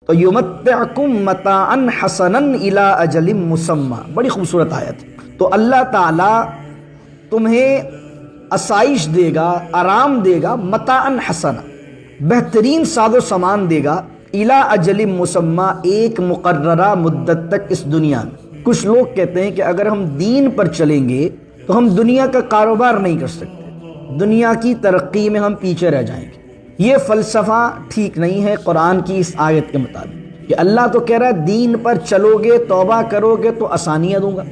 تو یمتعکم متاعا حسنا الی اجل مسمی، بڑی خوبصورت آیت. تو اللہ تعالیٰ تمہیں آسائش دے گا، آرام دے گا، متاعا حسنا، بہترین ساز و سامان دے گا، الی اجل مسمی، ایک مقررہ مدت تک اس دنیا میں. کچھ لوگ کہتے ہیں کہ اگر ہم دین پر چلیں گے تو ہم دنیا کا کاروبار نہیں کر سکتے، دنیا کی ترقی میں ہم پیچھے رہ جائیں گے. یہ فلسفہ ٹھیک نہیں ہے قرآن کی اس آیت کے مطابق، کہ اللہ تو کہہ رہا ہے دین پر چلو گے، توبہ کرو گے تو آسانیاں دوں گا،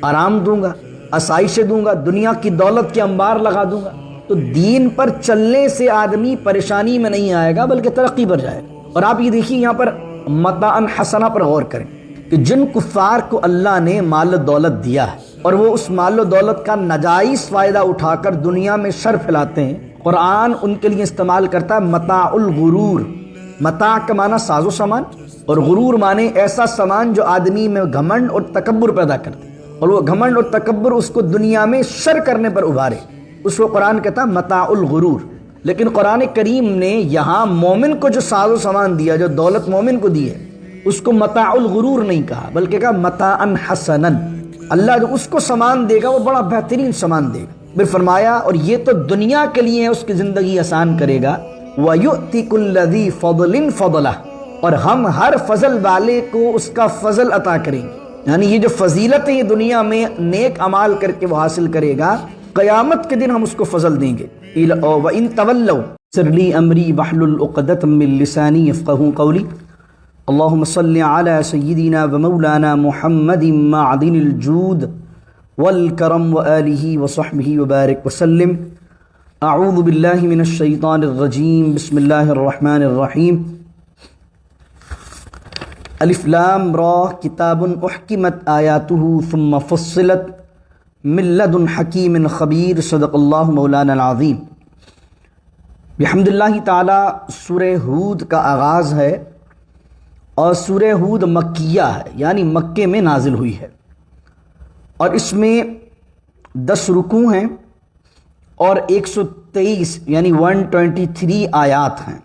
آرام دوں گا، آسائشیں دوں گا، دنیا کی دولت کے انبار لگا دوں گا. تو دین پر چلنے سے آدمی پریشانی میں نہیں آئے گا بلکہ ترقی پر جائے گا. اور آپ یہ دیکھیے یہاں پر متاعا حسنا پر غور کریں کہ جن کفار کو اللہ نے مال و دولت دیا ہے اور وہ اس مال و دولت کا ناجائز فائدہ اٹھا کر دنیا میں شر پھیلاتے ہیں، قرآن ان کے لیے استعمال کرتا ہے متاع الغرور. متاع کا معنی ساز و سامان، اور غرور معنی ایسا سامان جو آدمی میں گھمنڈ اور تکبر پیدا کرتے، اور وہ گھمنڈ اور تکبر اس کو دنیا میں شر کرنے پر ابھارے، اس کو قرآن کہتا ہے متاع الغرور. لیکن قرآن کریم نے یہاں مومن کو جو ساز و سامان دیا، جو دولت مومن کو دی ہے، اس کو متاع الغرور نہیں کہا بلکہ کہا متاعا حسنا. اللہ جو اس کو سامان دے گا وہ بڑا بہترین سامان دے گا. پھر فرمایا اور یہ تو دنیا کے لیے اس کی زندگی آسان کرے گا. وَيُؤْتِ كُلَّ ذِي فَضْلٍ فَضْلَهُ، اور ہم ہر فضل والے کو اس کا فضل عطا کریں گے. یعنی یہ جو فضیلت ہے یہ دنیا میں نیک اعمال کر کے وہ حاصل کرے گا، قیامت کے دن ہم اس کو فضل دیں گے. وَإِن تَوَلَّوْا يَسِّرْ لِي أَمْرِي وَاحْلُلْ عُقْدَةً مِّن لِّسَانِي يَفْقَهُوا قَوْلِي. اللهم صل على سيدنا ومولانا محمد معدن الجود والكرم وآله وصحبه وبارك وسلم. اعوذ باللہ من الشیطان الرجیم، بسم اللہ الرحمن الرحیم. الف لام را کتاب احکمت آیاته ثم فصلت من لدن حکیم خبیر. صدق اللہ مولانا العظیم. بحمد اللہ تعالی سورہ ہود کا آغاز ہے، اور سورہ ہود مکیہ ہے، یعنی مکے میں نازل ہوئی ہے، اور اس میں 10 رکوع ہیں اور 123 یعنی 123 آیات ہیں.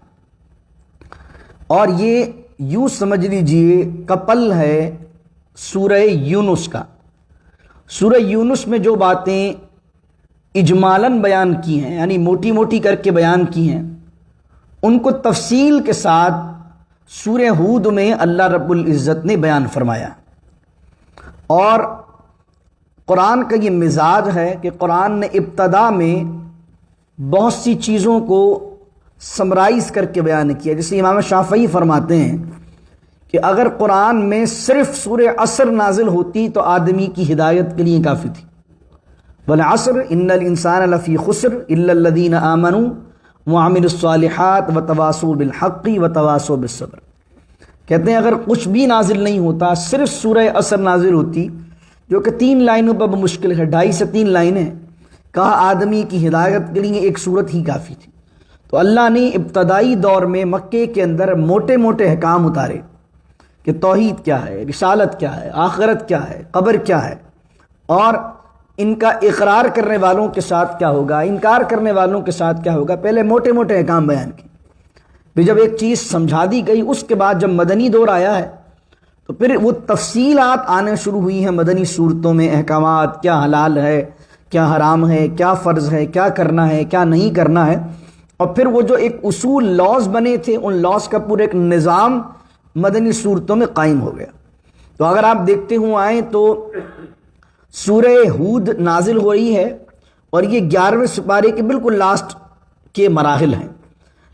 اور یہ یوں سمجھ لیجئے کپل ہے سورہ یونس کا. سورہ یونس میں جو باتیں اجمالاً بیان کی ہیں، یعنی موٹی موٹی کر کے بیان کی ہیں، ان کو تفصیل کے ساتھ سورہ ہود میں اللہ رب العزت نے بیان فرمایا. اور قرآن کا یہ مزاج ہے کہ قرآن نے ابتدا میں بہت سی چیزوں کو سمرائز کر کے بیان کیا. جیسے امام شافعی فرماتے ہیں کہ اگر قرآن میں صرف سورہ عصر نازل ہوتی تو آدمی کی ہدایت کے لیے کافی تھی. والعصر ان الانسان لفی خسر الا الذین آمنوا وعملوا الصالحات وتواصوا بالحق وتواصوا بالصبر. کہتے ہیں اگر کچھ بھی نازل نہیں ہوتا، صرف سورہ عصر نازل ہوتی جو کہ 3 لائنوں پر مشکل ہے، 2.5 سے 3 لائنیں، کہا آدمی کی ہدایت کے لیے ایک سورت ہی کافی تھی. تو اللہ نے ابتدائی دور میں مکے کے اندر موٹے موٹے احکام اتارے کہ توحید کیا ہے، رسالت کیا ہے، آخرت کیا ہے، قبر کیا ہے، اور ان کا اقرار کرنے والوں کے ساتھ کیا ہوگا، انکار کرنے والوں کے ساتھ کیا ہوگا. پہلے موٹے موٹے احکام بیان کیے، پھر جب ایک چیز سمجھا دی گئی اس کے بعد جب مدنی دور آیا ہے تو پھر وہ تفصیلات آنے شروع ہوئی ہیں مدنی صورتوں میں. احکامات، کیا حلال ہے، کیا حرام ہے، کیا فرض ہے، کیا کرنا ہے، کیا نہیں کرنا ہے. اور پھر وہ جو ایک اصول لاز بنے تھے، ان لاز کا پورا ایک نظام مدنی صورتوں میں قائم ہو گیا. تو اگر آپ دیکھتے ہوں آئیں تو سورہ ہود نازل ہو رہی ہے اور یہ 11ویں سپارے کے بالکل لاسٹ کے مراحل ہیں.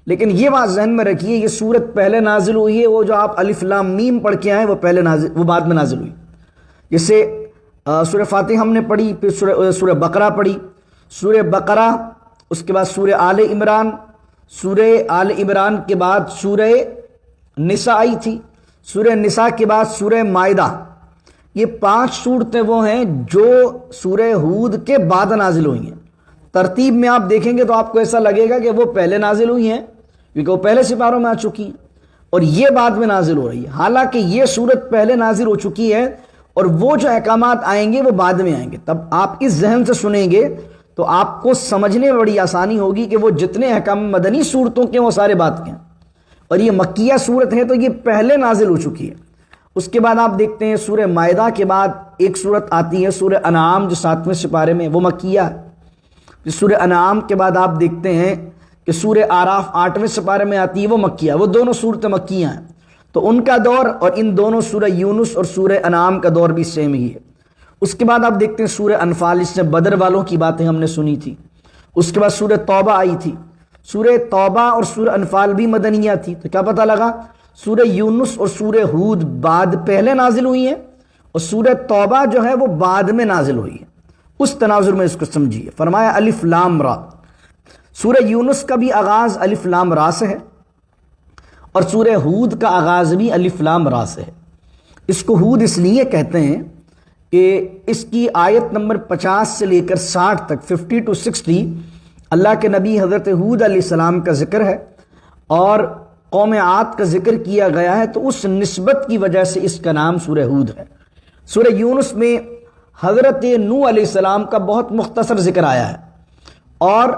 لیکن یہ بات ذہن میں رکھیے، یہ سورت پہلے نازل ہوئی ہے، وہ جو آپ الف لام میم پڑھ کے آئے وہ بعد میں نازل ہوئی. جیسے سورہ فاتحہ ہم نے پڑھی، پھر سورہ بقرہ پڑھی، سورہ بقرہ، اس کے بعد سورہ آل عمران، سورہ آل عمران کے بعد سورہ نساء آئی تھی، سورہ نساء کے بعد سورہ مائدہ. یہ 5 صورتیں وہ ہیں جو سورہ ہود کے بعد نازل ہوئی ہیں. ترتیب میں آپ دیکھیں گے تو آپ کو ایسا لگے گا کہ وہ پہلے نازل ہوئی ہیں کیونکہ وہ پہلے سپاروں میں آ چکی ہیں اور یہ بعد میں نازل ہو رہی ہے. حالانکہ یہ صورت پہلے نازل ہو چکی ہے اور وہ جو احکامات آئیں گے وہ بعد میں آئیں گے. تب آپ اس ذہن سے سنیں گے تو آپ کو سمجھنے میں بڑی آسانی ہوگی کہ وہ جتنے احکام مدنی صورتوں کے وہ سارے بات کے ہیں، اور یہ مکیہ صورت ہے تو یہ پہلے نازل ہو چکی ہے۔ اس کے بعد آپ دیکھتے ہیں سورہ مائدہ کے بعد ایک صورت آتی ہے سورہ انعام جو 7ویں سپارے میں، وہ مکیہ ہے۔ سورہ انعام کے بعد آپ دیکھتے ہیں کہ سورہ آراف 8ویں سپارے میں آتی ہے، وہ مکیہ، وہ دونوں صورتیں مکیہ ہیں۔ تو ان کا دور اور ان دونوں سورہ یونس اور سورہ انعام کا دور بھی سیم ہی ہے۔ اس کے بعد آپ دیکھتے ہیں سورہ انفال، اس سے بدر والوں کی باتیں ہم نے سنی تھی۔ اس کے بعد سورہ توبہ آئی تھی۔ سورہ توبہ اور سورہ انفال بھی مدنیہ تھی، تو کیا پتہ لگا سورہ یونس اور سورہ ہود بعد پہلے نازل ہوئی ہیں اور سورہ توبہ جو ہے وہ بعد میں نازل ہوئی ہے۔ اس تناظر میں اس کو سمجھیے۔ فرمایا الف لام را، سورہ یونس کا بھی آغاز الف لام را سے ہے اور سورہ ہود کا آغاز بھی الف لام را سے ہے۔ اس کو ہود اس لیے کہتے ہیں کہ اس کی آیت نمبر 50 سے لے کر 60 تک 50 to 60 اللہ کے نبی حضرت ہود علیہ السلام کا ذکر ہے اور قوم عاد کا ذکر کیا گیا ہے، تو اس نسبت کی وجہ سے اس کا نام سورہ ہود ہے۔ سورہ یونس میں حضرت نوح علیہ السلام کا بہت مختصر ذکر آیا ہے اور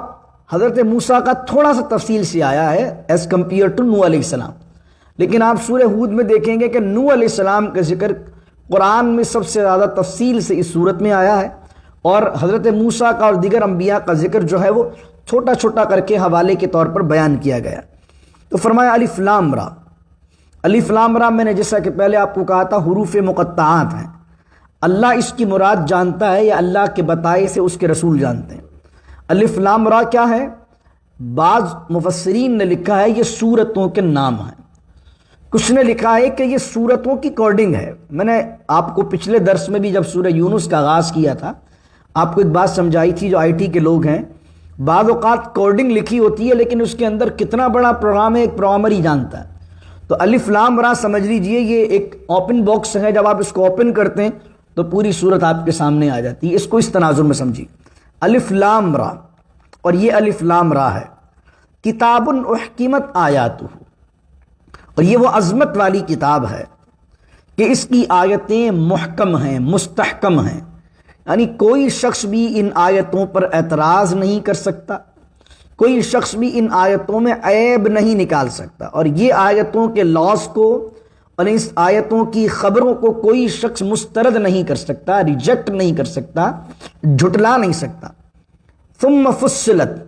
حضرت موسیٰ کا تھوڑا سا تفصیل سے آیا ہے ایز کمپیئر ٹو نوح علیہ السلام۔ لیکن آپ سورہ ہود میں دیکھیں گے کہ نوح علیہ السلام کا ذکر قرآن میں سب سے زیادہ تفصیل سے اس صورت میں آیا ہے اور حضرت موسیٰ کا اور دیگر انبیاء کا ذکر جو ہے وہ چھوٹا چھوٹا کر کے حوالے کے طور پر بیان کیا گیا۔ تو فرمایا الف لام را، الف لام را میں نے جیسا کہ پہلے آپ کو کہا تھا حروف مقطعات ہیں، اللہ اس کی مراد جانتا ہے یا اللہ کے بتائے سے اس کے رسول جانتے ہیں۔ الف لام را کیا ہے؟ بعض مفسرین نے لکھا ہے یہ سورتوں کے نام ہیں، کچھ نے لکھا ہے کہ یہ سورتوں کی کوڈنگ ہے۔ میں نے آپ کو پچھلے درس میں بھی جب سورہ یونس کا آغاز کیا تھا آپ کو ایک بات سمجھائی تھی، جو IT کے لوگ ہیں بعض اوقات کوڈنگ لکھی ہوتی ہے لیکن اس کے اندر کتنا بڑا پروگرام ہے ایک پروگرامر ہی جانتا ہے۔ تو الف لام را سمجھ لیجئے یہ ایک اوپن باکس ہے، جب آپ اس کو اوپن کرتے ہیں تو پوری صورت آپ کے سامنے آ جاتی ہے۔ اس کو اس تناظر میں سمجھیے، الف لام را، اور یہ الف لام را ہے کتاب احکمت آیاتہ، اور یہ وہ عظمت والی کتاب ہے کہ اس کی آیتیں محکم ہیں، مستحکم ہیں، یعنی کوئی شخص بھی ان آیتوں پر اعتراض نہیں کر سکتا، کوئی شخص بھی ان آیتوں میں عیب نہیں نکال سکتا، اور یہ آیتوں کے لاز کو اور اس آیتوں کی خبروں کو کوئی شخص مسترد نہیں کر سکتا، ریجیکٹ نہیں کر سکتا، جھٹلا نہیں سکتا۔ ثم فصلت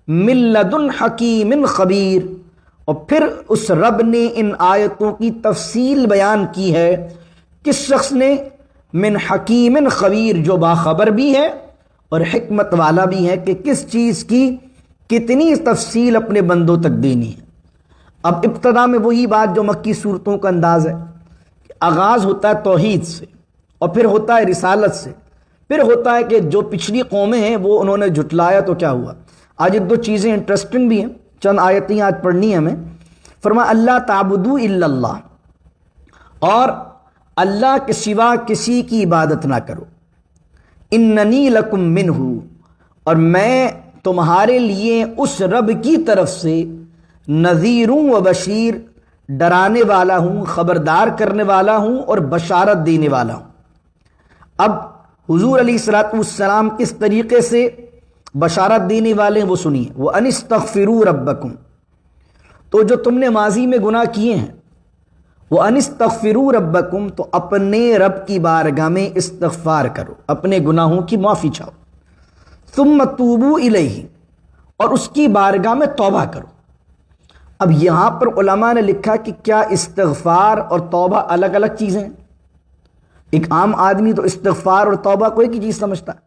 من لدن حکیم خبیر، اور پھر اس رب نے ان آیتوں کی تفصیل بیان کی ہے، کس شخص نے؟ من حکیم خبیر، جو باخبر بھی ہے اور حکمت والا بھی ہے کہ کس چیز کی کتنی تفصیل اپنے بندوں تک دینی ہے۔ اب ابتدا میں وہی بات جو مکی صورتوں کا انداز ہے، آغاز ہوتا ہے توحید سے اور پھر ہوتا ہے رسالت سے، پھر ہوتا ہے کہ جو پچھلی قومیں ہیں وہ انہوں نے جھٹلایا تو کیا ہوا۔ آج ایک دو چیزیں انٹرسٹنگ بھی ہیں، چند آیتیں آج پڑھنی ہیں ہمیں۔ فرمایا اللہ تعبدوا الا اللہ، اور اللہ کے سوا کسی کی عبادت نہ کرو، اننی لکم منہ، اور میں تمہارے لیے اس رب کی طرف سے نذیر و بشیر، ڈرانے والا ہوں، خبردار کرنے والا ہوں اور بشارت دینے والا ہوں۔ اب حضور علیہ الصلوۃ والسلام کس طریقے سے بشارت دینے والے ہیں وہ سنیے، وَأَنِ اسْتَغْفِرُوا رَبَّكُمْ، تو جو تم نے ماضی میں گناہ کیے ہیں، وَأَنِ اسْتَغْفِرُوا رَبَّكُمْ، تو اپنے رب کی بارگاہ میں استغفار کرو، اپنے گناہوں کی معافی چاہو، ثُمَّ تُوبُوا إِلَيْهِ، اور اس کی بارگاہ میں توبہ کرو۔ اب یہاں پر علماء نے لکھا کہ کیا استغفار اور توبہ الگ الگ چیزیں ہیں؟ ایک عام آدمی تو استغفار اور توبہ کو ایک ہی چیز سمجھتا ہے،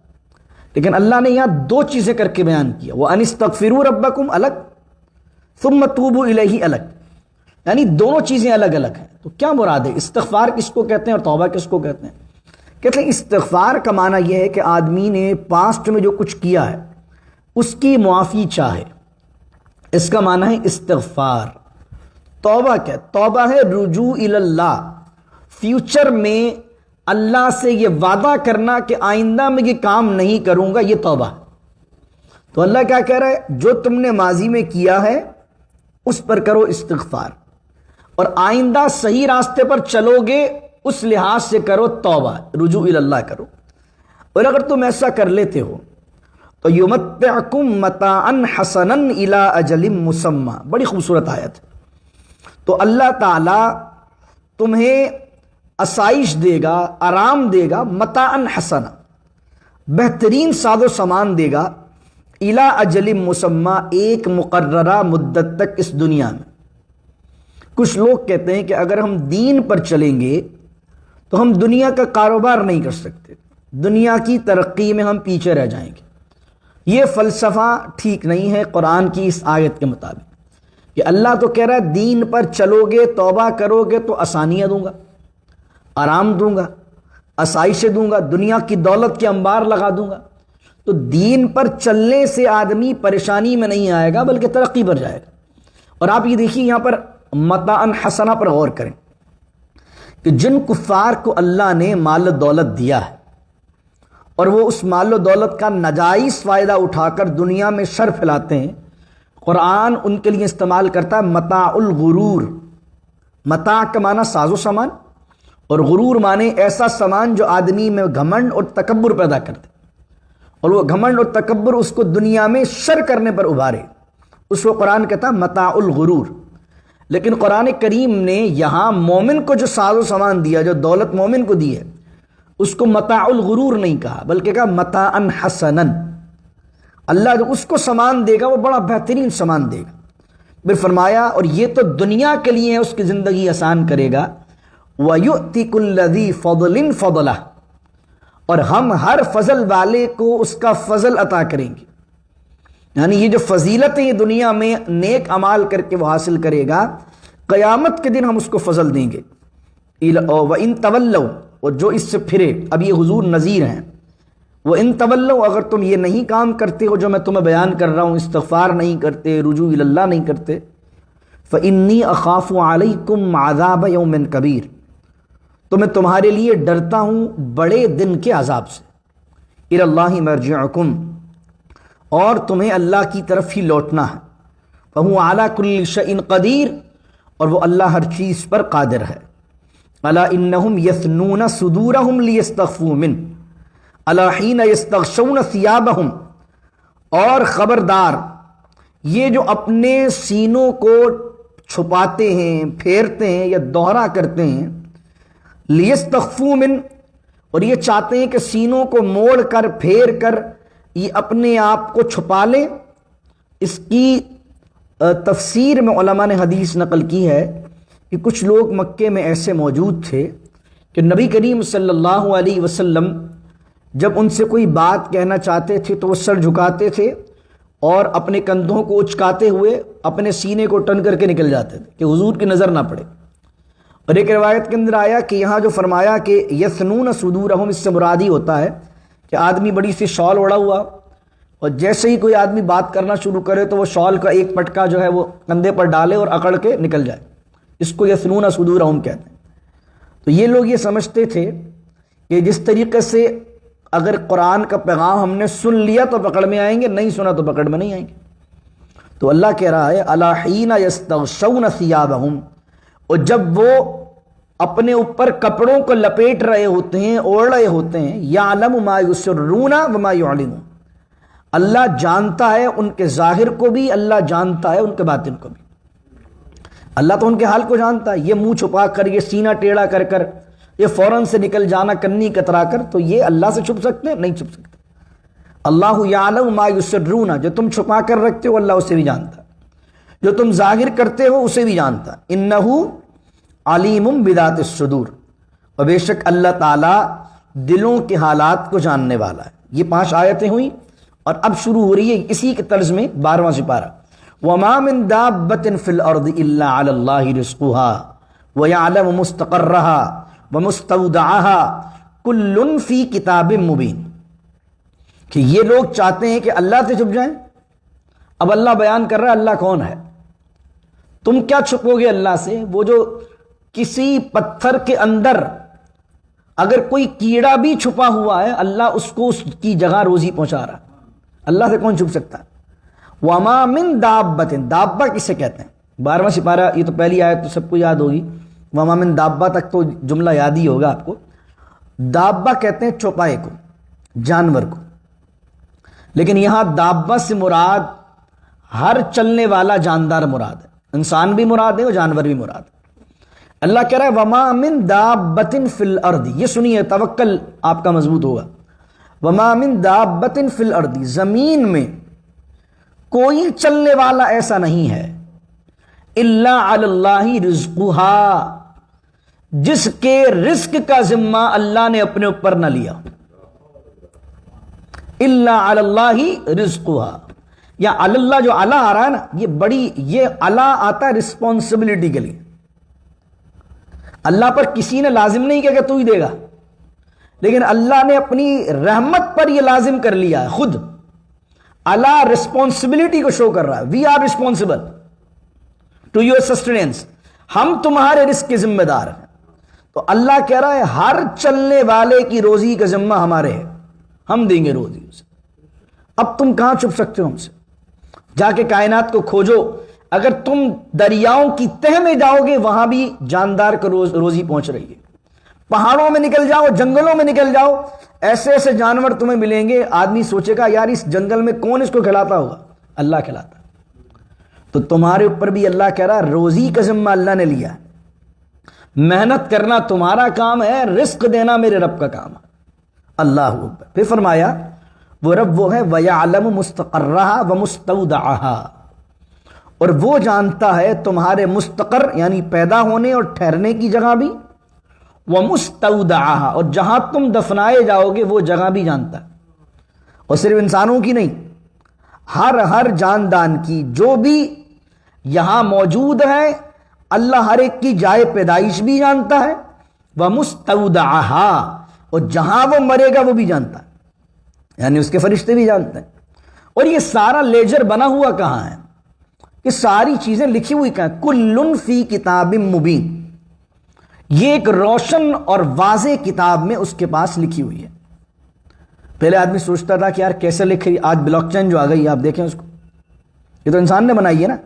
لیکن اللہ نے یہاں دو چیزیں کر کے بیان کیا، وَأَنِ اسْتَغْفِرُوا رَبَّكُمْ الگ، ثُمَّ تُوبُوا إِلَيْهِ الگ، یعنی دونوں چیزیں الگ الگ ہیں۔ تو کیا مراد ہے؟ استغفار کس کو کہتے ہیں اور توبہ کس کو کہتے ہیں؟ کہتے ہیں استغفار کا معنی یہ ہے کہ آدمی نے پاسٹ میں جو کچھ کیا ہے اس کی معافی چاہے، اس کا معنی ہے استغفار۔ توبہ کیا؟ توبہ ہے رجوع الی اللہ، فیوچر میں اللہ سے یہ وعدہ کرنا کہ آئندہ میں یہ کام نہیں کروں گا، یہ توبہ ہے۔ تو اللہ کیا کہہ رہا ہے؟ جو تم نے ماضی میں کیا ہے اس پر کرو استغفار، اور آئندہ صحیح راستے پر چلو گے اس لحاظ سے کرو توبہ، رجوع الی اللہ کرو۔ اور اگر تم ایسا کر لیتے ہو تو یمتعکم متاعا حسنا الی اجل مسمی، بڑی خوبصورت آیت ہے۔ تو اللہ تعالیٰ تمہیں آسائش دے گا، آرام دے گا، متاعن حسنا، بہترین ساز و سامان دے گا، الی اجل مسمى، ایک مقررہ مدت تک اس دنیا میں۔ کچھ لوگ کہتے ہیں کہ اگر ہم دین پر چلیں گے تو ہم دنیا کا کاروبار نہیں کر سکتے، دنیا کی ترقی میں ہم پیچھے رہ جائیں گے۔ یہ فلسفہ ٹھیک نہیں ہے قرآن کی اس آیت کے مطابق، کہ اللہ تو کہہ رہا ہے دین پر چلو گے، توبہ کرو گے تو آسانیاں دوں گا، آرام دوں گا، آسائشیں دوں گا، دنیا کی دولت کے انبار لگا دوں گا۔ تو دین پر چلنے سے آدمی پریشانی میں نہیں آئے گا بلکہ ترقی پر جائے گا۔ اور آپ یہ دیکھیے یہاں پر متاعن حسنہ پر غور کریں کہ جن کفار کو اللہ نے مال و دولت دیا ہے اور وہ اس مال و دولت کا ناجائز فائدہ اٹھا کر دنیا میں شر پھیلاتے ہیں، قرآن ان کے لیے استعمال کرتا ہے متاع الغرور۔ متاع کا معنی ساز و سامان، اور غرور معنی ایسا سامان جو آدمی میں گھمنڈ اور تکبر پیدا کرتے، اور وہ گھمنڈ اور تکبر اس کو دنیا میں شر کرنے پر ابھارے، اس کو قرآن کہتا ہے متاع الغرور۔ لیکن قرآن کریم نے یہاں مومن کو جو ساز و سامان دیا، جو دولت مومن کو دی ہے، اس کو متاع الغرور نہیں کہا بلکہ کہا متاعا حسنا۔ اللہ جو اس کو سامان دے گا وہ بڑا بہترین سامان دے گا۔ پھر فرمایا اور یہ تو دنیا کے لیے ہے، اس کی زندگی آسان کرے گا۔ وَيُؤْتِ كُلَّ ذِي فَضْلٍ فَضْلَهُ، اور ہم ہر فضل والے کو اس کا فضل عطا کریں گے۔ یعنی یہ جو فضیلتیں یہ دنیا میں نیک اعمال کر کے وہ حاصل کرے گا، قیامت کے دن ہم اس کو فضل دیں گے۔ وَإِن تَوَلَّوْا، اور جو اس سے پھرے، اب یہ حضور نذیر ہیں، وَإِن تَوَلَّوْا، اگر تم یہ نہیں کام کرتے ہو جو میں تمہیں بیان کر رہا ہوں، استغفار نہیں کرتے، رجوع الی اللہ نہیں کرتے، فَإِنِّي أَخَافُ عَلَيْكُمْ عَذَابَ يَوْمٍ كَبِيرٍ، تو میں تمہارے لیے ڈرتا ہوں بڑے دن کے عذاب سے۔ اِلَى اللَّهِ مَرْجِعُكُمْ، اور تمہیں اللہ کی طرف ہی لوٹنا ہے۔ فَهُوَ عَلَى كُلِّ شَيْءٍ قَدِيرٌ، اور وہ اللہ ہر چیز پر قادر ہے۔ أَلَا إِنَّهُمْ يَثْنُونَ صُدُورَهُمْ لِيَسْتَخْفُوا مِنْهُ أَلَا حِينَ يَسْتَغْشَوْنَ ثِيَابَهُمْ، اور خبردار یہ جو اپنے سینوں کو چھپاتے ہیں، پھیرتے ہیں یا دوہرا کرتے ہیں، لِيَسْتَخْفُوا مِنْهُ، اور یہ چاہتے ہیں کہ سینوں کو موڑ کر پھیر کر یہ اپنے آپ کو چھپا لیں۔ اس کی تفسیر میں علماء نے حدیث نقل کی ہے کہ کچھ لوگ مکے میں ایسے موجود تھے کہ نبی کریم صلی اللہ علیہ وسلم جب ان سے کوئی بات کہنا چاہتے تھے تو وہ سر جھکاتے تھے اور اپنے کندھوں کو اچکاتے ہوئے اپنے سینے کو ٹن کر کے نکل جاتے تھے کہ حضور کی نظر نہ پڑے۔ اور ایک روایت کے اندر آیا کہ یہاں جو فرمایا کہ یثنون صدورہم، اس سے مرادی ہوتا ہے کہ آدمی بڑی سی شال اوڑا ہوا اور جیسے ہی کوئی آدمی بات کرنا شروع کرے تو وہ شال کا ایک پٹکا جو ہے وہ کندھے پر ڈالے اور اکڑ کے نکل جائے، اس کو یثنون صدورہم کہتے ہیں۔ تو یہ لوگ یہ سمجھتے تھے کہ جس طریقے سے اگر قرآن کا پیغام ہم نے سن لیا تو پکڑ میں آئیں گے، نہیں سنا تو پکڑ میں نہیں آئیں گے۔ تو اللہ کہہ رہا ہے الا حین یستغشون ثیابہم، اور جب وہ اپنے اوپر کپڑوں کو لپیٹ رہے ہوتے ہیں، اوڑھ رہے ہوتے ہیں، یعلم ما یسرون وما یعلنون، اللہ جانتا ہے ان کے ظاہر کو بھی، اللہ جانتا ہے ان کے باطن کو بھی۔ اللہ تو ان کے حال کو جانتا ہے، یہ منہ چھپا کر، یہ سینہ ٹیڑھا کر کر، یہ فوراً سے نکل جانا کنی کترا کر، تو یہ اللہ سے چھپ سکتے ہیں؟ نہیں چھپ سکتے۔ اللہ یعلم ما یسرون، جو تم چھپا کر رکھتے ہو اللہ اسے بھی جانتا ہے، جو تم ظاہر کرتے ہو اسے بھی جانتا ہے۔ انہ علیم بذات الصدور، اور بے شک اللہ تعالیٰ دلوں کے حالات کو جاننے والا ہے۔ یہ 5 آیتیں ہوئیں، اور اب شروع ہو رہی ہے اسی کے طرز میں 12واں سپارہ۔ وَمَا مِن دَابَّةٍ فِي الْأَرْضِ إِلَّا عَلَى اللَّهِ رِزْقُهَا وَيَعْلَمُ مُسْتَقَرَّهَا وَمُسْتَوْدَعَهَا كُلٌّ فِي كِتَابٍ مُبِينٍ، کہ یہ لوگ چاہتے ہیں کہ اللہ سے چھپ جائیں۔ اب اللہ بیان کر رہا ہے اللہ کون ہے، تم کیا چھپو گے اللہ سے؟ وہ جو کسی پتھر کے اندر اگر کوئی کیڑا بھی چھپا ہوا ہے، اللہ اس کو اس کی جگہ روزی پہنچا رہا ہے، اللہ سے کون چھپ سکتا ہے؟ وَمَا مِن دَابَّةٍ، دابہ کسے کہتے ہیں؟ 12واں سپارہ، یہ تو پہلی آیت تو سب کو یاد ہوگی، وَمَا مِن دَابَّہ تک تو جملہ یاد ہی ہوگا آپ کو۔ دابہ کہتے ہیں چوپائے کو، جانور کو، لیکن یہاں دابہ سے مراد ہر چلنے والا جاندار مراد ہے۔ انسان بھی مراد ہے اور جانور بھی مراد ہے۔ اللہ کہہ رہا ہے وما من دابۃ فی الارض، یہ سنیے توکل آپ کا مضبوط ہوگا۔ وما من دابۃ فی الارض، زمین میں کوئی چلنے والا ایسا نہیں ہے، الا علی اللہ رزقها، جس کے رزق کا ذمہ اللہ نے اپنے اوپر نہ لیا۔ الا علی اللہ رزقها، یا علی اللہ جو علی آ رہا ہے نا، یہ علی آتا ہے رسپانسبلٹی کے لیے۔ اللہ پر کسی نے لازم نہیں کیا کہ تو ہی دے گا، لیکن اللہ نے اپنی رحمت پر یہ لازم کر لیا ہے خود۔ اللہ رسپانسبلٹی کو شو کر رہا ہے، we are responsible to your sustenance, ہم تمہارے رزق کے ذمہ دار ہیں۔ تو اللہ کہہ رہا ہے ہر چلنے والے کی روزی کا ذمہ ہمارے ہے، ہم دیں گے روزی اسے۔ اب تم کہاں چھپ سکتے ہو ہم سے؟ جا کے کائنات کو کھوجو، اگر تم دریاؤں کی تہ میں جاؤ گے وہاں بھی جاندار کو روزی پہنچ رہی ہے۔ پہاڑوں میں نکل جاؤ، جنگلوں میں نکل جاؤ، ایسے ایسے جانور تمہیں ملیں گے، آدمی سوچے گا یار اس جنگل میں کون اس کو کھلاتا ہوگا؟ اللہ کھلاتا۔ تو تمہارے اوپر بھی اللہ کہہ رہا روزی کا ذمہ اللہ نے لیا، محنت کرنا تمہارا کام ہے، رزق دینا میرے رب کا کام ہے۔ اللہ اکبر۔ پھر فرمایا وہ رب وہ ہے وَيَعْلَمُ مُسْتَقَرَّهَا وَمُسْتَوْدَعَهَا، اور وہ جانتا ہے تمہارے مستقر یعنی پیدا ہونے اور ٹھہرنے کی جگہ بھی، وَمُسْتَوْدَعَهَا، اور جہاں تم دفنائے جاؤ گے وہ جگہ بھی جانتا ہے۔ اور صرف انسانوں کی نہیں، ہر جاندان کی، جو بھی یہاں موجود ہے اللہ ہر ایک کی جائے پیدائش بھی جانتا ہے، وَمُسْتَوْدَعَهَا، اور جہاں وہ مرے گا وہ بھی جانتا ہے، یعنی اس کے فرشتے بھی جانتے ہیں۔ اور یہ سارا لیجر بنا ہوا کہاں ہے؟ یہ ساری چیزیں لکھی ہوئی کہاں ہیں؟ کُلٌ فی کتاب مبین، یہ ایک روشن اور واضح کتاب میں اس کے پاس لکھی ہوئی ہے۔ پہلے آدمی سوچتا تھا کہ یار کیسے لکھی، آج بلاک چین جو آ گئی آپ دیکھیں اس کو، یہ تو انسان نے بنائی ہے نا۔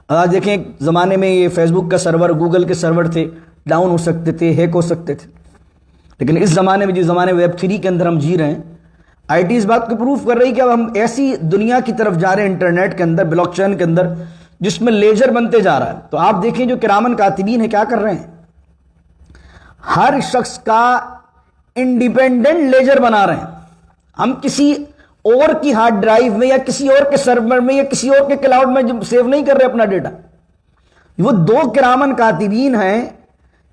آج دیکھیں ایک زمانے میں یہ فیس بک کا سرور، گوگل کے سرور تھے، ڈاؤن ہو سکتے تھے، ہیک ہو سکتے تھے، لیکن اس زمانے میں جس زمانے ویب 3 کے اندر ہم جی رہے ہیں، آئی ٹی اس بات کو پروف کر رہی کہ اب ہم ایسی دنیا کی طرف جا رہے ہیں انٹرنیٹ کے اندر، بلاک چین کے اندر، جس میں لیجر بنتے جا رہا ہے۔ تو آپ دیکھیں جو کرامن کاتبین ہیں کیا کر رہے ہیں، ہر شخص کا انڈیپینڈنٹ لیجر بنا رہے ہیں۔ ہم کسی اور کی ہارڈ ڈرائیو میں یا کسی اور کے سرور میں یا کسی اور کے کلاؤڈ میں سیو نہیں کر رہے اپنا ڈیٹا۔ وہ 2 کرامن کاتبین ہیں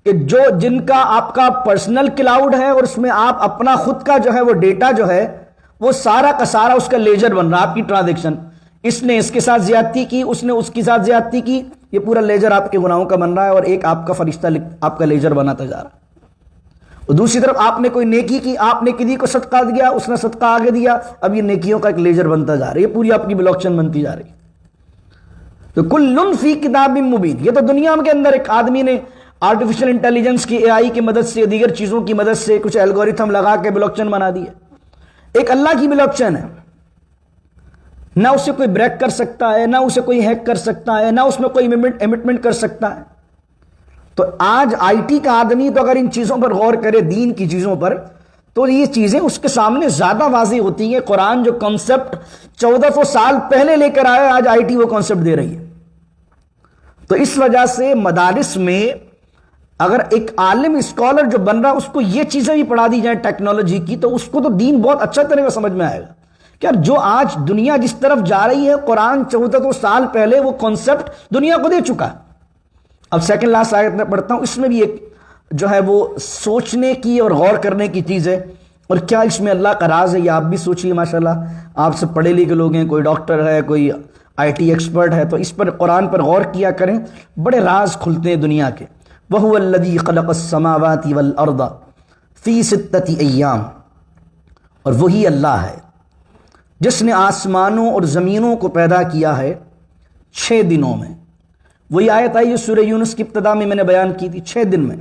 کہ جن کا آپ کا پرسنل کلاؤڈ ہے، اور اس میں آپ اپنا خود کا جو ہے وہ ڈیٹا جو ہے وہ سارا کا سارا اس کا لیجر بن رہا ہے، آپ کی ٹرانزیکشن، اس نے اس کے ساتھ زیادتی کی، اس نے اس کے ساتھ زیادتی کی، یہ پورا لیجر آپ کے گناہوں کا بن رہا ہے، اور ایک آپ کا فرشتہ آپ کا لیجر بناتا جا رہا ہے۔ اور دوسری طرف آپ نے کوئی نیکی کی، آپ نے کسی کو صدقہ دیا، اس نے صدقہ آگے دیا، اب یہ نیکیوں کا ایک لیجر بنتا جا رہا ہے، یہ پوری آپ کی بلاک چین بنتی جا رہی ہے۔ تو کل فی کتاب مبین، یہ تو دنیا کے اندر ایک آدمی نے آرٹیفیشل انٹیلیجنس کی، اے آئی کی مدد سے، دیگر چیزوں کی مدد سے کچھ الگوریتھم لگا کے بلاک چین بنا دی ہے۔ ایک اللہ کی بلاک چین ہے، نہ اسے کوئی بریک کر سکتا ہے، نہ اسے کوئی ہیک کر سکتا ہے، نہ اس میں کوئی امٹمنٹ کر سکتا ہے۔ تو آج آئی ٹی کا آدمی تو اگر ان چیزوں پر غور کرے، دین کی چیزوں پر، تو یہ چیزیں اس کے سامنے زیادہ واضح ہوتی ہیں۔ قرآن جو کانسیپٹ 1400 سال پہلے لے کر آیا، آج آئی ٹی وہ کانسیپٹ دے رہی ہے۔ تو اس وجہ سے مدارس میں اگر ایک عالم اسکالر جو بن رہا ہے اس کو یہ چیزیں بھی پڑھا دی جائیں ٹیکنالوجی کی، تو اس کو تو دین بہت اچھا طرح سے سمجھ میں آئے گا کہ یار جو آج دنیا جس طرف جا رہی ہے، قرآن 1400 سال پہلے وہ کانسیپٹ دنیا کو دے چکا ہے۔ اب سیکنڈ لاسٹ آیت میں پڑھتا ہوں، اس میں بھی ایک جو ہے وہ سوچنے کی اور غور کرنے کی چیز ہے، اور کیا اس میں اللہ کا راز ہے یہ آپ بھی سوچیے۔ ماشاءاللہ آپ سے پڑھے لکھے لوگ ہیں، کوئی ڈاکٹر ہے، کوئی آئی ٹی ایکسپرٹ ہے، تو اس پر قرآن پر غور کیا کریں، بڑے راز کھلتے ہیں دنیا کے۔ وَهُوَ الَّذِي خَلَقَ السَّمَاوَاتِ وَالْأَرْضَ فِي 6 أَيَّامٍ، اور وہی اللہ ہے جس نے آسمانوں اور زمینوں کو پیدا کیا ہے 6 دنوں میں۔ وہی آیت آئی جو سورہ یونس کی ابتدا میں نے بیان کی تھی، 6 دن میں۔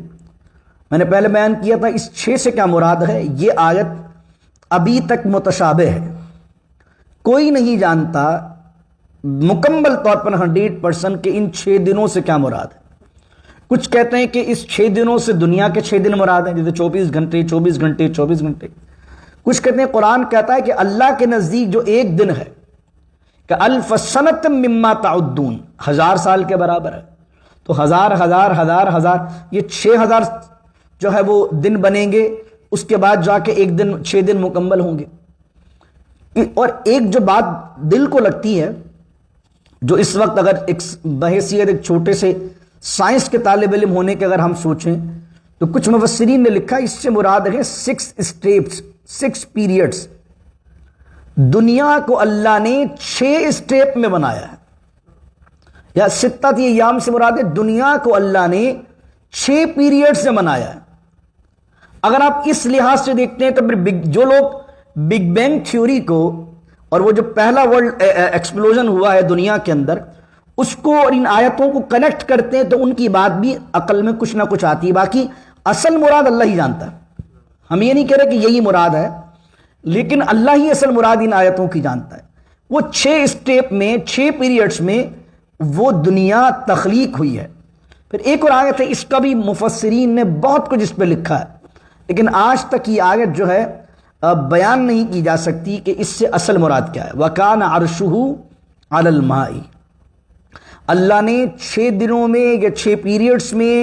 میں نے پہلے بیان کیا تھا اس 6 سے کیا مراد ہے۔ یہ آیت ابھی تک متشابہ ہے، کوئی نہیں جانتا مکمل طور پر 100% کہ ان 6 دنوں سے کیا مراد ہے۔ کچھ کہتے ہیں کہ اس 6 دنوں سے دنیا کے 6 دن مراد ہیں، جیسے 24 گھنٹے 24 گھنٹے 24 گھنٹے۔ کچھ کہتے ہیں قرآن کہتا ہے کہ اللہ کے نزدیک جو ایک دن ہے، کہ الف سنۃ مما تعدون، 1000 سال کے برابر ہے. تو ہزار ہزار ہزار ہزار یہ 6000 جو ہے وہ دن بنیں گے، اس کے بعد جا کے ایک دن 6 دن مکمل ہوں گے. اور ایک جو بات دل کو لگتی ہے، جو اس وقت اگر ایک بحیثیت ایک چھوٹے سے سائنس کے طالب علم ہونے کے اگر ہم سوچیں تو کچھ مفسرین نے لکھا اس سے مراد ہے 6 اسٹیپس، 6 پیریڈز. دنیا کو اللہ نے 6 اسٹیپ میں بنایا ہے، یا 6 ایام سے مراد ہے دنیا کو اللہ نے 6 پیریڈ سے بنایا ہے. اگر آپ اس لحاظ سے دیکھتے ہیں تو جو لوگ بگ بینگ تھیوری کو اور وہ جو پہلا ورلڈ ایکسپلوژن ہوا ہے دنیا کے اندر، اس کو اور ان آیتوں کو کنیکٹ کرتے ہیں تو ان کی بات بھی عقل میں کچھ نہ کچھ آتی ہے. باقی اصل مراد اللہ ہی جانتا ہے. ہم یہ نہیں کہہ رہے کہ یہی مراد ہے، لیکن اللہ ہی اصل مراد ان آیتوں کی جانتا ہے. وہ 6 اسٹیپ میں 6 پیریڈز میں وہ دنیا تخلیق ہوئی ہے. پھر ایک اور آیت ہے، اس کا بھی مفسرین نے بہت کچھ اس پہ لکھا ہے، لیکن آج تک یہ آیت جو ہے بیان نہیں کی جا سکتی کہ اس سے اصل مراد کیا ہے. وَكَانَ عَرْشُهُ عَلَى الْمَاءِ، اللہ نے 6 دنوں میں یا 6 پیریڈز میں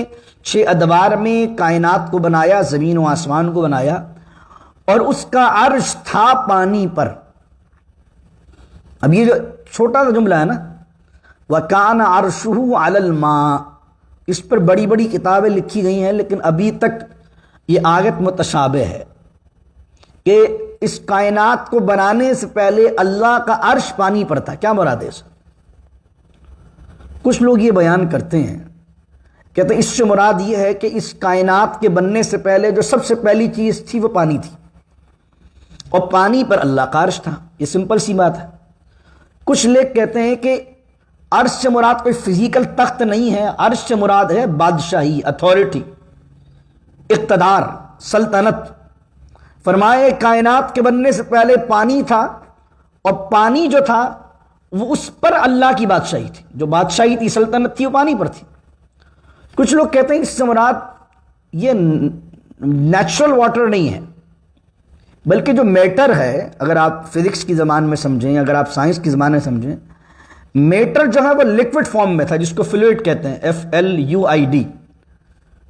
6 ادوار میں کائنات کو بنایا، زمین و آسمان کو بنایا، اور اس کا عرش تھا پانی پر. اب یہ جو چھوٹا سا جملہ ہے نا، وَكَانَ عَرْشُهُ عَلَى الْمَاءِ، اس پر بڑی بڑی کتابیں لکھی گئی ہیں، لیکن ابھی تک یہ آیت متشابہ ہے کہ اس کائنات کو بنانے سے پہلے اللہ کا عرش پانی پر تھا. کیا مراد ہے اس؟ کچھ لوگ یہ بیان کرتے ہیں، کہتے ہیں اس سے مراد یہ ہے کہ اس کائنات کے بننے سے پہلے جو سب سے پہلی چیز تھی وہ پانی تھی، اور پانی پر اللہ کا عرش تھا. یہ سمپل سی بات ہے. کچھ لوگ کہتے ہیں کہ عرش سے مراد کوئی فزیکل تخت نہیں ہے، عرش سے مراد ہے بادشاہی، اتھارٹی، اقتدار، سلطنت. فرمائے کائنات کے بننے سے پہلے پانی تھا، اور پانی جو تھا وہ اس پر اللہ کی بادشاہی تھی، جو بادشاہی تھی، سلطنت تھی، وہ پانی پر تھی. کچھ لوگ کہتے ہیں اس سے مراد یہ نیچرل واٹر نہیں ہے، بلکہ جو میٹر ہے، اگر آپ فزکس کی زبان میں سمجھیں، اگر آپ سائنس کی زبان میں سمجھیں، میٹر جو ہے وہ لیکوڈ فارم میں تھا، جس کو فلوئڈ کہتے ہیں، FLUID،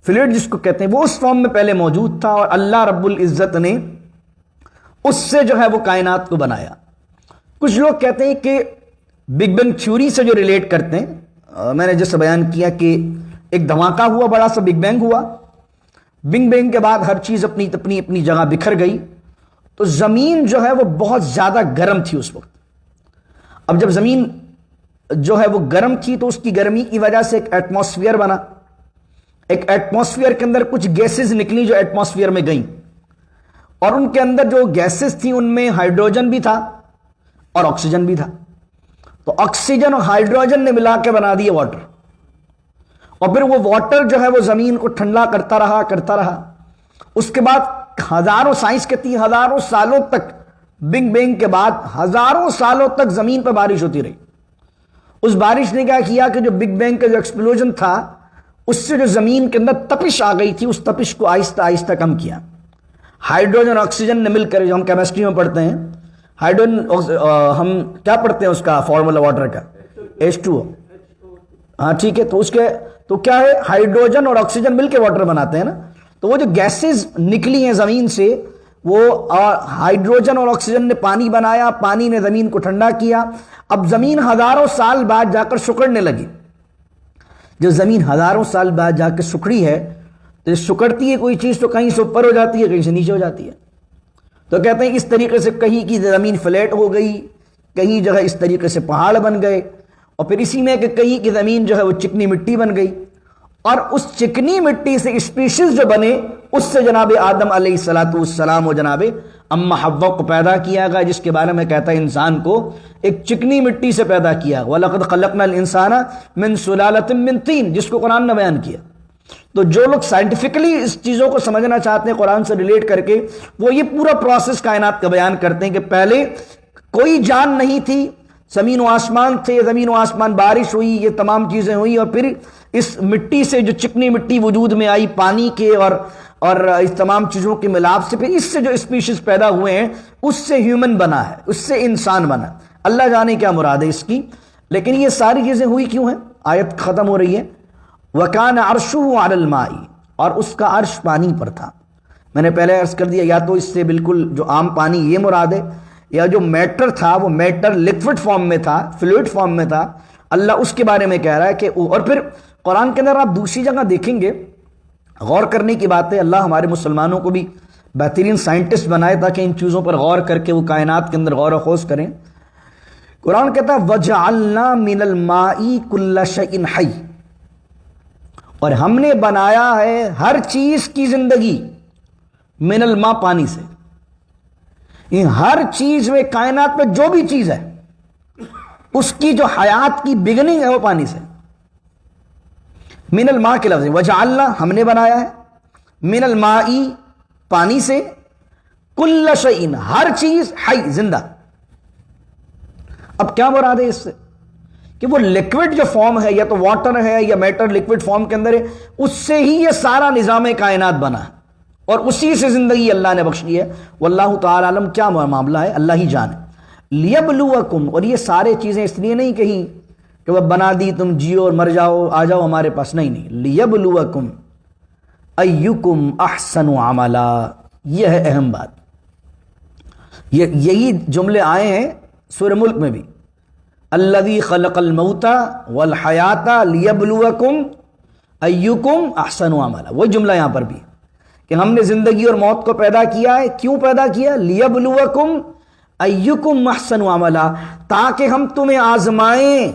فلوئڈ جس کو کہتے ہیں، وہ اس فارم میں پہلے موجود تھا، اور اللہ رب العزت نے اس سے جو ہے وہ کائنات کو بنایا. کچھ لوگ کہتے ہیں کہ بگ بینگ تھیوری سے جو ریلیٹ کرتے ہیں، میں نے جیسے بیان کیا کہ ایک دھماکہ ہوا، بڑا سا بگ بینگ ہوا، بگ بینگ کے بعد ہر چیز اپنی اپنی جگہ بکھر گئی، تو زمین جو ہے وہ بہت زیادہ گرم تھی اس وقت. اب جب زمین جو ہے وہ گرم تھی تو اس کی گرمی کی وجہ سے ایک ایٹماسفیئر بنا. ایک ایٹماسفیئر کے اندر کچھ گیسز نکلی جو ایٹماسفیئر میں گئیں، اور ان کے اندر جو گیسز تھیں ان میں ہائیڈروجن بھی تھا اور آکسیجن بھی تھا. تو آکسیجن اور ہائیڈروجن نے ملا کے بنا دیے واٹر، اور پھر وہ واٹر جو ہے وہ زمین کو ٹھنڈا کرتا رہا. اس کے بعد ہزاروں، سائنس کہتی ہے ہزاروں سالوں تک، بگ بینگ کے بعد ہزاروں سالوں تک زمین پر بارش ہوتی رہی. اس بارش نے کیا کیا کہ جو بگ بینگ کا جو ایکسپلوژن تھا اس سے جو زمین کے اندر تپش آ گئی تھی، اس تپش کو آہستہ آہستہ کم کیا. ہائیڈروجن اور آکسیجن نے مل کر، جو ہم کیمسٹری میں پڑھتے ہیں، ہائیڈروجن ہم کیا پڑھتے ہیں اس کا فارمولا واٹر کا، H2O. ہاں ٹھیک ہے. تو اس کے تو کیا ہے، ہائیڈروجن اور آکسیجن مل کے واٹر بناتے ہیں نا. تو وہ جو گیسز نکلی ہیں زمین سے، وہ ہائیڈروجن اور آکسیجن نے پانی بنایا، پانی نے زمین کو ٹھنڈا کیا. اب زمین ہزاروں سال بعد جا کر سکڑنے لگی. جو زمین ہزاروں سال بعد جا کے سکڑی ہے، تو سکڑتی ہے کوئی چیز تو کہیں سے اوپر ہو جاتی ہے، کہیں سے نیچے ہو جاتی ہے. تو کہتے ہیں اس طریقے سے کہیں کی زمین فلیٹ ہو گئی، کہیں جو ہے اس طریقے سے پہاڑ بن گئے، اور پھر اسی میں کہ کہیں کی زمین جو ہے وہ چکنی مٹی بن گئی. اور اس چکنی مٹی سے اسپیشیز جو بنے، اس سے جناب آدم علیہ السلام و جناب اما حوا کو پیدا کیا گیا، جس کے بارے میں کہتا ہے انسان کو ایک چکنی مٹی سے پیدا کیا. وَلَقَدْ خَلَقْنَا الْإِنسَانَ مِنْ سُلَالَةٍ مِنْ طِينٍ، جس کو قرآن نے بیان کیا. تو جو لوگ سائنٹیفکلی اس چیزوں کو سمجھنا چاہتے ہیں قرآن سے ریلیٹ کر کے، وہ یہ پورا پروسیس کائنات کا بیان کرتے ہیں کہ پہلے کوئی جان نہیں تھی، زمین و آسمان تھے، زمین و آسمان، بارش ہوئی، یہ تمام چیزیں ہوئی، اور پھر اس مٹی سے جو چکنی مٹی وجود میں آئی، پانی کے اور اس تمام چیزوں کے ملاپ سے، پھر اس سے جو اسپیشیز پیدا ہوئے ہیں، اس سے ہیومن بنا ہے، اس سے انسان بنا. اللہ جانے کیا مراد ہے اس کی، لیکن یہ ساری چیزیں ہوئی کیوں ہیں؟ آیت ختم ہو رہی ہے وَكَانَ عَرْشُهُ عَلَى الْمَاءِ، اور اس کا عرش پانی پر تھا۔ میں نے پہلے عرض کر دیا، یا تو اس سے بالکل جو عام پانی یہ مراد ہے، یا جو میٹر تھا وہ میٹر لکوڈ فارم میں تھا، فلوئڈ فارم میں تھا، اللہ اس کے بارے میں کہہ رہا ہے کہ اور پھر قرآن کے اندر آپ دوسری جگہ دیکھیں گے، غور کرنے کی بات ہے، اللہ ہمارے مسلمانوں کو بھی بہترین سائنٹسٹ بنائے تاکہ ان چیزوں پر غور کر کے وہ کائنات کے اندر غور و خوض کریں۔ قرآن کہتا ہے وَجَعَلْنَا مِنَ الْمَاءِ كُلَّ شَيْءٍ حَيٍّ، اور ہم نے بنایا ہے ہر چیز کی زندگی، من الماء پانی سے، یہ ہر چیز میں کائنات میں جو بھی چیز ہے اس کی جو حیات کی بگننگ ہے وہ پانی سے۔ من الماء کے لفظ وجعلنا ہم نے بنایا ہے، من الماء پانی سے، کل شیء ہر چیز، حی زندہ۔ اب کیا مراد ہے اس سے؟ کہ وہ لکوڈ جو فارم ہے، یا تو واٹر ہے یا میٹر لکوڈ فارم کے اندر ہے، اس سے ہی یہ سارا نظام کائنات بنا ہے اور اسی سے زندگی اللہ نے بخش لی ہے۔ واللہ تعالی عالم کیا معاملہ ہے اللہ ہی جانے۔ لیبلوکم، اور یہ سارے چیزیں اس لیے نہیں کہیں کہ وہ بنا دی تم جیو اور مر جاؤ آ جاؤ ہمارے پاس، نہیں، لیبلوکم ایکم احسن عملا، یہ ہے اہم بات۔ یہی جملے آئے ہیں سورہ ملک میں بھی، الذی خلق الموت والحیات لیبلوکم ایکم احسن عملا، وہی جملہ یہاں پر بھی کہ ہم نے زندگی اور موت کو پیدا کیا ہے، کیوں پیدا کیا؟ لیبلوکم ایکم احسن عملا، تاکہ ہم تمہیں آزمائیں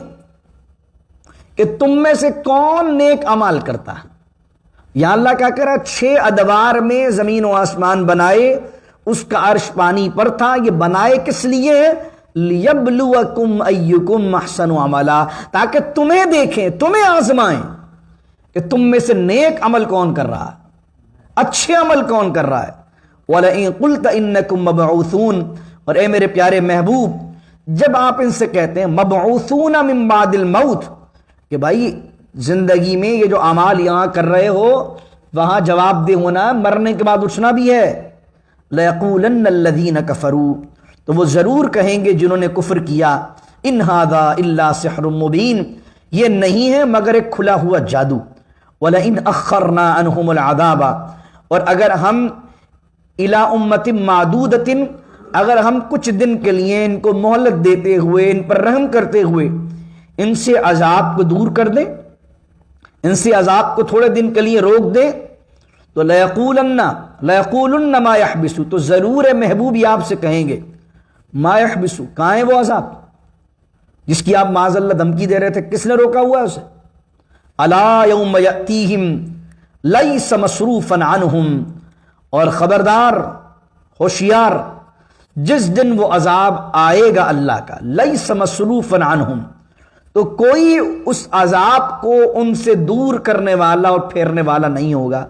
کہ تم میں سے کون نیک عمل کرتا ہے۔ یہاں اللہ کیا کہہ رہا ہے؟ 6 ادوار میں زمین و آسمان بنائے، اس کا عرش پانی پر تھا، یہ بنائے کس لیے؟ لیبلوکم ایکم احسن عملا، تاکہ تمہیں دیکھیں، تمہیں آزمائیں کہ تم میں سے نیک عمل کون کر رہا ہے، اچھے عمل کون کر رہا ہے۔ وَلَئِن قُلْتَ إِنَّكُمْ مَبْعُوثُونَ، اور اے میرے پیارے محبوب جب آپ ان سے کہتے ہیں مبعوثون من بعد الموت، کہ بھائی زندگی میں یہ جو اعمال یہاں کر رہے ہو وہاں جواب دہ ہونا، مرنے کے بعد اٹھنا بھی ہے۔ لَيَقُولَنَّ الَّذِينَ كَفَرُوا، تو وہ ضرور کہیں گے جنہوں نے کفر کیا، ان ھذا الا سحر مبین، یہ نہیں ہے مگر ایک کھلا ہوا جادو۔ وَلَئِنْ أَخَّرْنَا عَنْهُمُ الْعَذَابَ، اور اگر ہم اِلَىٰ أُمَّةٍ مَّعْدُودَةٍ، اگر ہم کچھ دن کے لیے ان کو مہلت دیتے ہوئے، ان پر رحم کرتے ہوئے ان سے عذاب کو دور کر دیں، ان سے عذاب کو تھوڑے دن کے لیے روک دیں، تو لَيَقُولُنَّ مَا يَحْبِسُ، تو ضرور ہے محبوب یہ آپ سے کہیں گے ما يحبسو، کہاں ہے وہ عذاب جس کی آپ معاذ اللہ دھمکی دے رہے تھے، کس نے روکا ہوا ہے اسے؟ الا یوم یاتیہم لیس مصروفا عنہم، اور خبردار، ہوشیار، جس دن وہ عذاب آئے گا اللہ کا، لیس مصروفا عنہم، تو کوئی اس عذاب کو ان سے دور کرنے والا اور پھیرنے والا نہیں ہوگا۔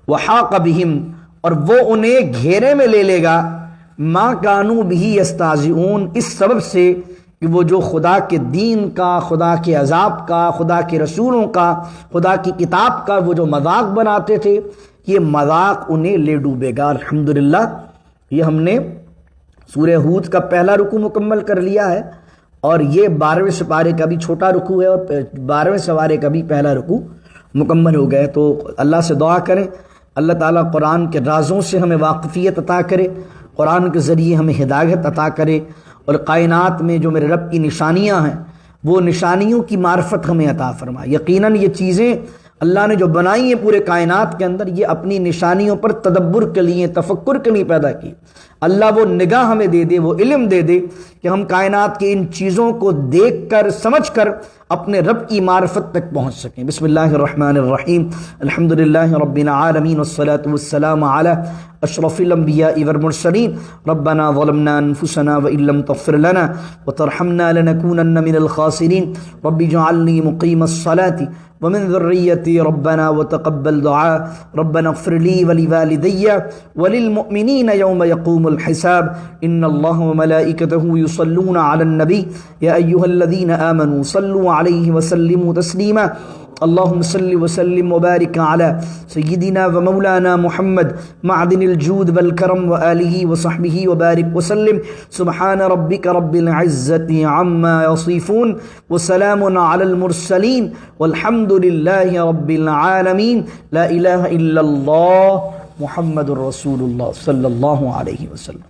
وحاق بہم، اور وہ انہیں گھیرے میں لے لے گا، ما کانوا بہ یستہزئون، اس سبب سے کہ وہ جو خدا کے دین کا، خدا کے عذاب کا، خدا کے رسولوں کا، خدا کی کتاب کا وہ جو مذاق بناتے تھے، یہ مذاق انہیں لے ڈوبے گا۔ الحمدللہ یہ ہم نے سورہ ہود کا پہلا رکوع مکمل کر لیا ہے، اور یہ 12ویں سپارے کا بھی چھوٹا رکوع ہے، اور 12ویں سپارے کا بھی پہلا رکوع مکمل ہو گئے۔ تو اللہ سے دعا کریں اللہ تعالیٰ قرآن کے رازوں سے ہمیں واقفیت عطا کرے، قرآن کے ذریعے ہمیں ہدایت عطا کرے، اور کائنات میں جو میرے رب کی نشانیاں ہیں وہ نشانیوں کی معرفت ہمیں عطا فرمائے۔ یقیناً یہ چیزیں اللہ نے جو بنائی ہیں پورے کائنات کے اندر، یہ اپنی نشانیوں پر تدبر کے لیے، تفکر کے لیے پیدا کی۔ اللہ وہ نگاہ ہمیں دے دے، وہ علم دے دے کہ ہم کائنات کے ان چیزوں کو دیکھ کر، سمجھ کر اپنے رب کی معرفت تک پہنچ سکیں۔ بسم اللہ الرحمن الرحیم، الحمدللہ رب العالمین، والصلاة والسلام علی اشرف الانبیاء والمرسلین، ربنا ظلمنا انفسنا وان لم تغفر لنا وترحمنا لنكونن من الخاسرین، رب اجعلنی مقیم الصلاة ومن ذریتی ربنا وتقبل دعاء، ربنا اغفر لی ولوالدی وللمؤمنین یوم یقوم الحساب، ان اللہ وملائکتہ یصلون علی النبی یا ایہا الذین آمنوا صلوا علیہ وسلموا تسلیما، اللهم صل وسلم وبارك على سيدنا ومولانا محمد معدن الجود والكرم وآله وصحبه وبارك وسلم. سبحان ربك رب العزة عما يصفون وسلام على المرسلين والحمد لله رب العالمين. لا إله إلا الله محمد رسول الله صلى الله عليه وسلم.